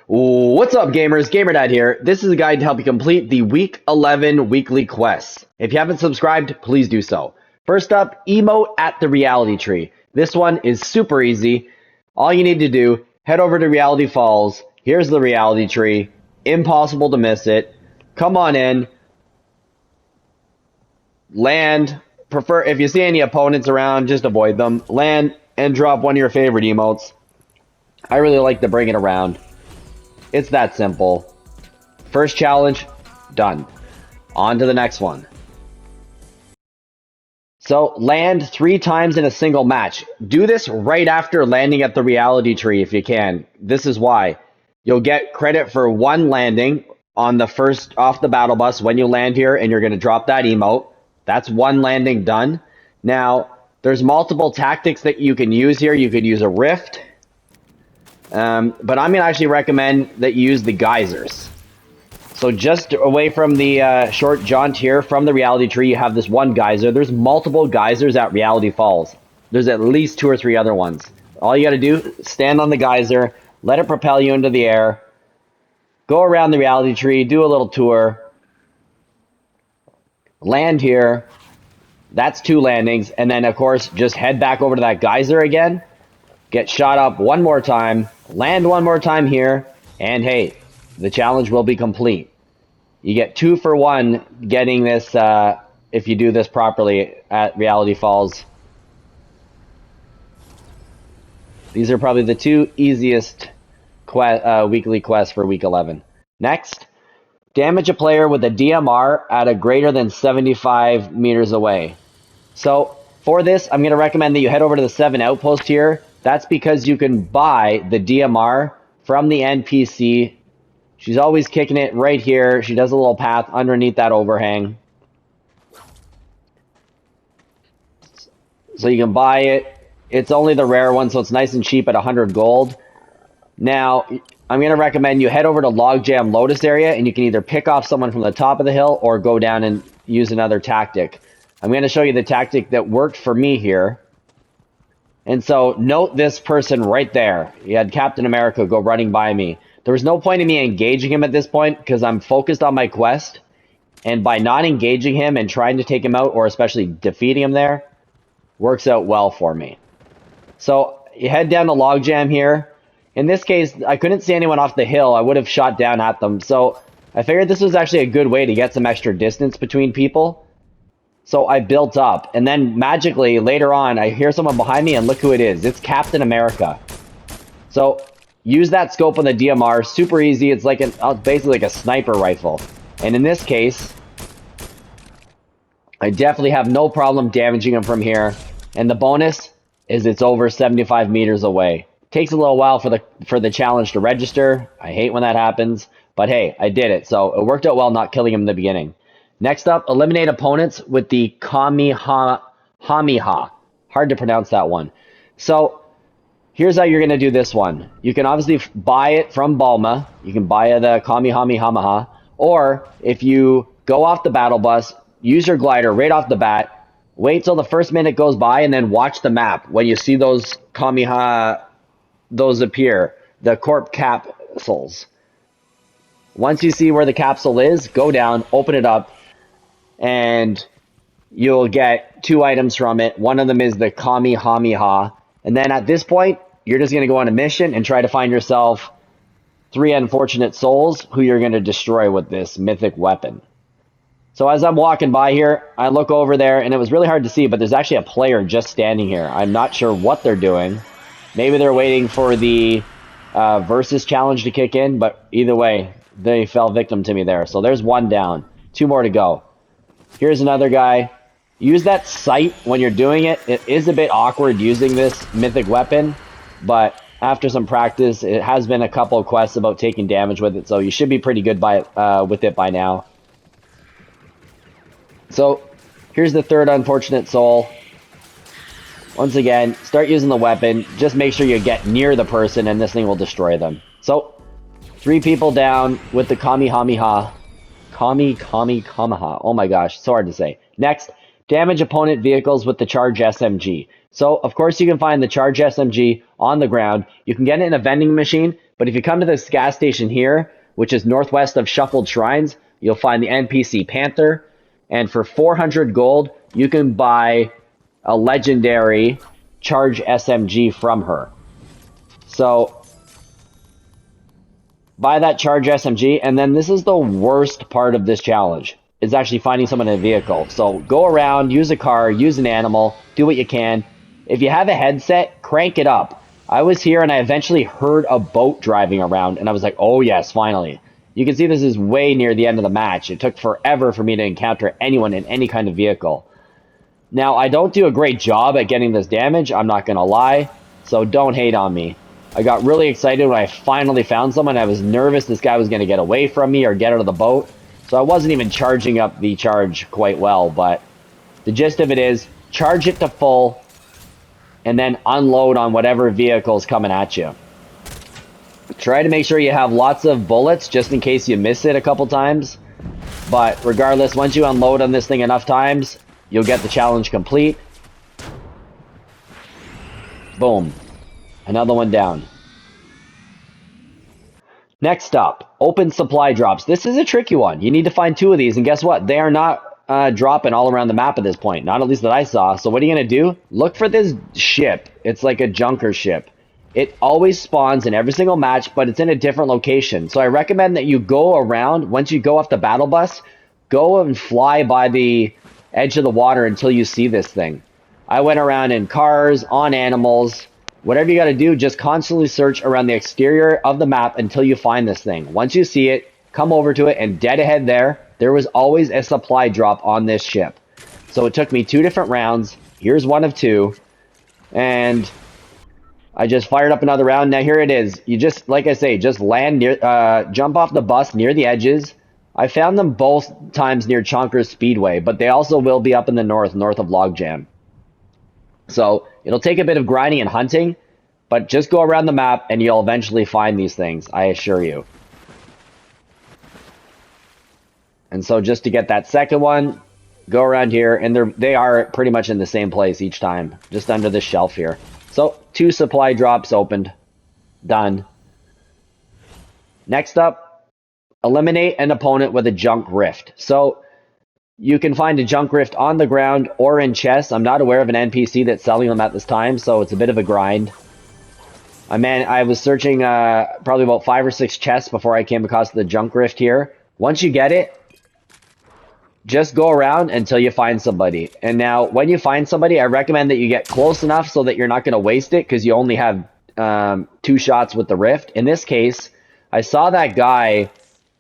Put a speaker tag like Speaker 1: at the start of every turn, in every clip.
Speaker 1: What's up, gamers? GamerDad here. This is a guide to help you complete the Week 11 weekly quests. If you haven't subscribed, please do so. First up, Emote at the Reality Tree. This one is super easy. All you need to do, head over to Reality Falls. Here's the Reality Tree. Impossible to miss it. Come on in. Land. If you see any opponents around, just avoid them. Land and drop one of your favorite emotes. I really like to bring it around. It's that simple. First challenge, done. On to the next one. So, land 3 times in a single match. Do this right after landing at the Reality Tree if you can. This is why. You'll get credit for 1 landing on the first off the battle bus when you land here, and you're going to drop that emote. That's 1 landing done. Now, there's multiple tactics that you can use here. You could use a rift. But I'm going to actually recommend that you use the geysers. So just away from the short jaunt here from the Reality Tree, you have this one geyser. There's multiple geysers at Reality Falls. There's at least 2 or 3 other ones. All you got to do, stand on the geyser, let it propel you into the air, go around the Reality Tree, do a little tour, land here. That's 2 landings. And then, of course, just head back over to that geyser again. Get shot up one more time, land one more time here, and hey, the challenge will be complete. You get 2 for 1 getting this if you do this properly at Reality Falls. These are probably the 2 easiest weekly quests for week 11. Next, damage a player with a DMR at a greater than 75 meters away. So for this, I'm going to recommend that you head over to the 7 outpost here. That's because you can buy the DMR from the NPC. She's always kicking it right here. She does a little path underneath that overhang. So you can buy it. It's only the rare one, so it's nice and cheap at 100 gold. Now, I'm going to recommend you head over to Logjam Lotus area, and you can either pick off someone from the top of the hill or go down and use another tactic. I'm going to show you the tactic that worked for me here. And so, note this person right there. You had Captain America go running by me. There was no point in me engaging him at this point because I'm focused on my quest. And by not engaging him and trying to take him out, or especially defeating him there, works out well for me. So, you head down the logjam here. In this case, I couldn't see anyone off the hill. I would have shot down at them. So, I figured this was actually a good way to get some extra distance between people. So I built up, and then magically later on I hear someone behind me, and look who it is. It's Captain America. So use that scope on the DMR. Super easy. It's like basically like a sniper rifle. And in this case, I definitely have no problem damaging him from here. And the bonus is it's over 75 meters away. Takes a little while for the challenge to register. I hate when that happens, but hey, I did it. So it worked out well not killing him in the beginning. Next up, eliminate opponents with the Kamehameha. Hard to pronounce that one. So, here's how you're going to do this one. You can obviously buy it from Bulma. You can buy the Kamehameha. Or, if you go off the battle bus, use your glider right off the bat, wait till the first minute goes by, and then watch the map. When you see those Kamehameha, those appear, the corp capsules. Once you see where the capsule is, go down, open it up, and you'll get 2 items from it. One of them is the Kamehameha. And then at this point, you're just going to go on a mission and try to find yourself 3 unfortunate souls who you're going to destroy with this mythic weapon. So as I'm walking by here, I look over there, and it was really hard to see, but there's actually a player just standing here. I'm not sure what they're doing. Maybe they're waiting for the versus challenge to kick in, but either way, they fell victim to me there. So there's 1 down. 2 more to go. Here's another guy. Use that sight when you're doing it. It is a bit awkward using this mythic weapon, but after some practice, it has been a couple of quests about taking damage with it, so you should be pretty good with it by now. So, here's the 3rd unfortunate soul. Once again, start using the weapon. Just make sure you get near the person, and this thing will destroy them. So, 3 people down with the Kamehameha. Kamehameha. Oh my gosh, so hard to say. Next, damage opponent vehicles with the charge SMG. So, of course, you can find the charge SMG on the ground. You can get it in a vending machine, but if you come to this gas station here, which is northwest of Shuffled Shrines, you'll find the NPC Panther. And for 400 gold, you can buy a legendary charge SMG from her. So, buy that charge SMG, and then this is the worst part of this challenge, is actually finding someone in a vehicle. So go around, use a car, use an animal, do what you can. If you have a headset, crank it up. I was here and I eventually heard a boat driving around, and I was like, oh yes, finally. You can see this is way near the end of the match. It took forever for me to encounter anyone in any kind of vehicle. Now, I don't do a great job at getting this damage, I'm not going to lie, so don't hate on me. I got really excited when I finally found someone. I was nervous this guy was going to get away from me or get out of the boat. So I wasn't even charging up the charge quite well, but the gist of it is charge it to full and then unload on whatever vehicle's coming at you. Try to make sure you have lots of bullets just in case you miss it a couple times. But regardless, once you unload on this thing enough times, you'll get the challenge complete. Boom. Another one down. Next up, open supply drops. This is a tricky one. You need to find 2 of these, and guess what? They are not dropping all around the map at this point. Not at least that I saw. So what are you going to do? Look for this ship. It's like a junker ship. It always spawns in every single match, but it's in a different location. So I recommend that you go around, once you go off the battle bus, go and fly by the edge of the water until you see this thing. I went around in cars, on animals. Whatever you got to do, just constantly search around the exterior of the map until you find this thing. Once you see it, come over to it, and dead ahead there was always a supply drop on this ship. So it took me 2 different rounds. Here's one of 2. And I just fired up another round. Now here it is. You just, like I say, just land near, jump off the bus near the edges. I found them both times near Chonkers Speedway, but they also will be up in the north of Logjam. So it'll take a bit of grinding and hunting, but just go around the map and you'll eventually find these things, I assure you. And so just to get that second one, go around here, and they are pretty much in the same place each time, just under this shelf here. So 2 supply drops opened. Done. Next up, eliminate an opponent with a junk rift. So you can find a junk rift on the ground or in chests. I'm not aware of an NPC that's selling them at this time, so it's a bit of a grind. I was searching probably about 5 or 6 chests before I came across the junk rift here. Once you get it, just go around until you find somebody. And now, when you find somebody, I recommend that you get close enough so that you're not going to waste it, because you only have 2 shots with the rift. In this case, I saw that guy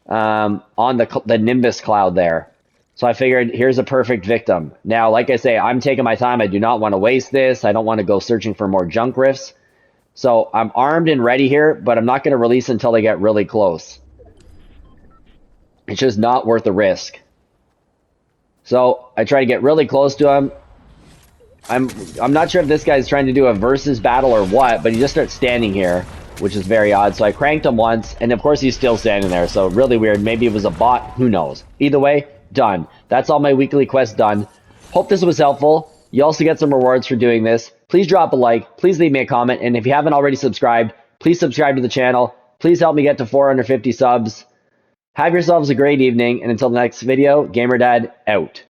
Speaker 1: on the Nimbus cloud there. So I figured, here's a perfect victim. Now, like I say, I'm taking my time. I do not want to waste this. I don't want to go searching for more junk rifts. So I'm armed and ready here, but I'm not going to release until they get really close. It's just not worth the risk. So I try to get really close to him. I'm not sure if this guy's trying to do a versus battle or what, but he just starts standing here, which is very odd. So I cranked him once, and of course he's still standing there. So really weird. Maybe it was a bot. Who knows? Either way, done. That's all my weekly quests done. Hope this was helpful. You also get some rewards for doing this. Please drop a like. Please leave me a comment. And if you haven't already subscribed, please subscribe to the channel. Please help me get to 450 subs. Have yourselves a great evening. And until the next video, GamerDad out.